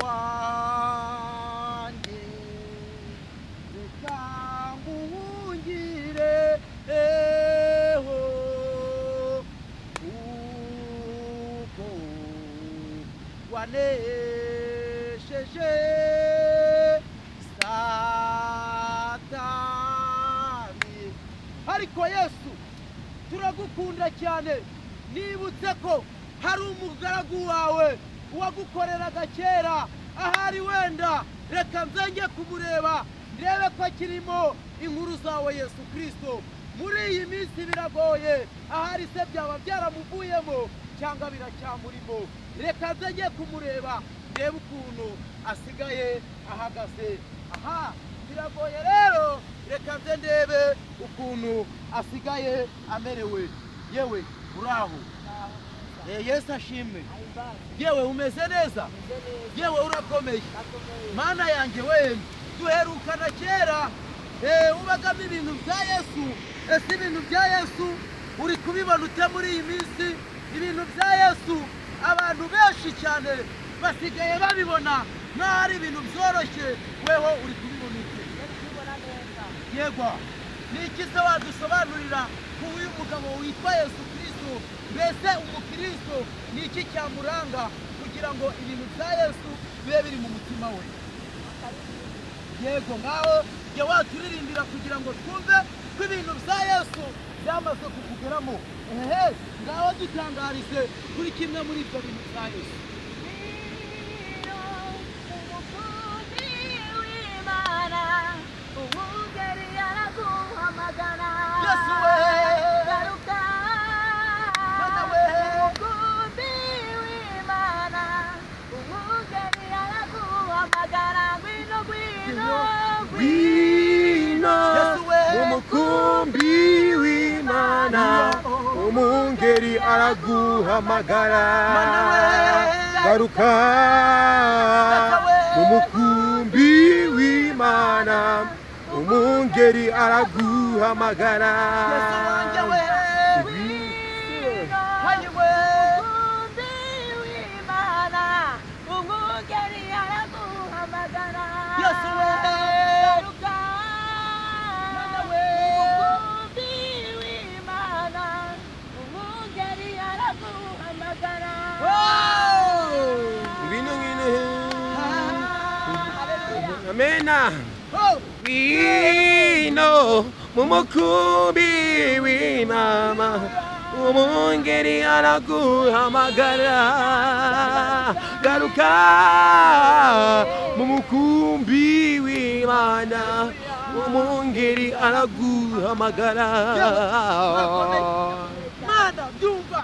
wanjye reka nguhungire kuko wanesheje Satani. Ariko Yesu turagukunda cyane, nibutse ko hari umugaragu wawe wagukoreraga kera, ahari wenda reka nzenge kumureba ndebe ko akirimo inkuru zawe Yesu Kristo. Muri iyi minsi biragoye, ahari se byaba byaramuvuyemo cyangwa biracyamurimo. Reka nzenge kumureba ndebe ukuntu asigaye ahagaze. Aha biragoye rero, reka nze ndebe ukuntu asigaye amerewe. Yewe uraho? Yesu ashimwe. Yewe umeze neza? Yewe urakomeye? Mana yanjye we, duherukana kera ubagamo ibintu bya Yesu. Ese ibintu bya Yesu uri kubibona ute muri iyi minsi? Ibintu bya Yesu abantu benshi cyane basigaye babibona nkaho ari ibintu byoroshye, weho uri kubibona ute? Yego, ni iki se wadusobanurira ku uyu mugabo witwa Yesu Kristo? Mbese umukristo ni iki cyamuranga kugira ngo ibintu bya Yesu bibe biri mu mutima we? Yego, ngaho jya waturirimbira kugira ngo twumve ko ibintu bya Yesu byamaze kukugeramo. Ngaho dutangarize kuri kimwe muri ibyo bintu bya Yesu. Yesu we, garuka Mana we, umukumbi w'Imana, umugeni araguhamagara, ngwino ngwino Wino Yesu we, umukumbi w'Imana, umungeri araguhamagara. Mana we, Garuka umukumbi w'Imana, umungeri araguhamagara. Yesu wanjye we, hayi we, umukumbi w'Imana, umugeni araguhamagara. Yesu we, Garuka Mana we, umukumbi w'Imana, umugeni araguhamagara. Ngwino ngwino. Hallelujah. Amena. oh, Wino umukumbi w'Imana, umungeri araguhamagara. Garuka umukumbi w'Imana, umungeri araguhamagara. Mana byumva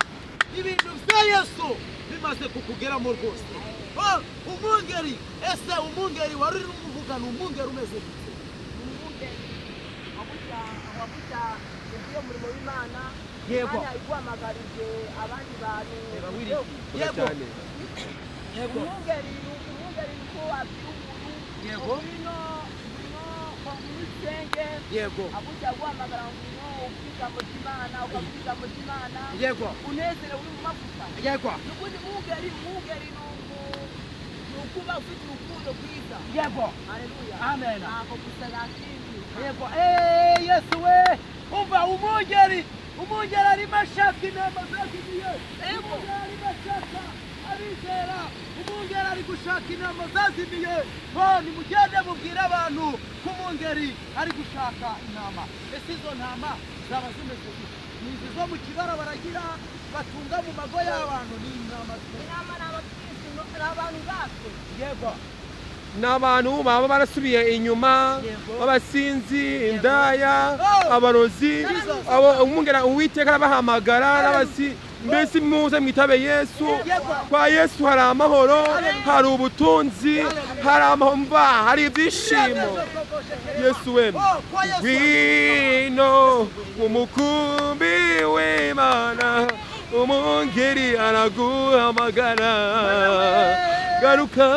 ibintu bya Yesu bimaze kukugeramo rwose. Umungeri, ese umungeri wari uri umuvugana, umungeri umeze gute? Wabuja ugiye umurimo w'Imana, Yego. Imana iguhamagarije abandi bantu. Yego, Umwungeri nuko abwira umuntu Yego. ngwino umwisenge, yego, abuja guhamagara ngwino ukiga mu Imana, ukavuga mu Imana, yego, unezerewe uri mu mavuta. yego, Nukundi umwungeri nukuba ufite urukundo rwiza. yego, Haleluya. amen. Ntabwo gusa nakindi. Yego, Yesu we, umva umungeri arimo ashaka inama zazimiye. Umungeri arimo ashaka abizera, umungeri ari gushaka inama zazimiye. Nimugende mubwire abantu ko umungeri ari gushaka intama. Ese izo ntama zaba zimeze gute? Ni izi zo mu kibara baragira batunga mu mago y'abantu, ni intama Inama ni abakristo, ni abantu batwe. yego, N'abantu baba barasubiye inyuma, b'abasinzi, indaya, abarozi, umungera Uwiteka arabahamagara n'abasi. Mbese muze mwitabe Yesu. Kwa Yesu hari amahoro, hari ubutunzi, hari amahomba, hari ibyishimo. Yesu we, ngwino umukumbi w'Imana, umungeri araguhamagara. Garuka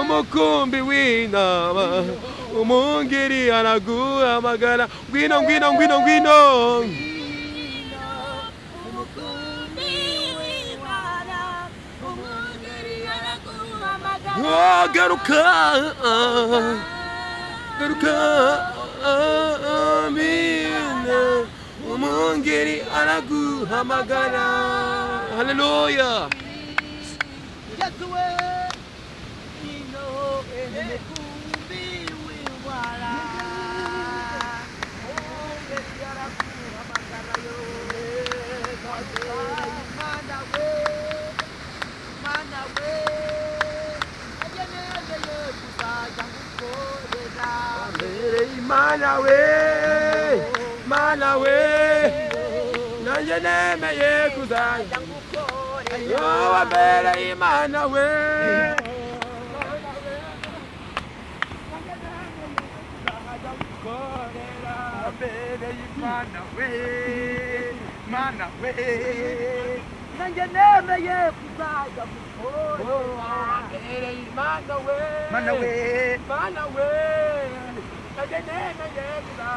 umukumbi w'intama, umungeri araguhamagara. Ngwino ngwino ngwino ngwino. Umukumbi w'Imana, umwungeri araguhamagara. Oh, garuka garuka amina umwungeri araguhamagara. Haleluya. Yesu we ino umukumbi w'iwala umwungeri araguhamagara yo. Mana we ageneye kuzajya ngukorera. Mana we nanjye nemeye kuzajya wambere Imana we. Mana we nanjye nemeye kuzajya ngukorera. Mana we nanjye nemeye kuzajya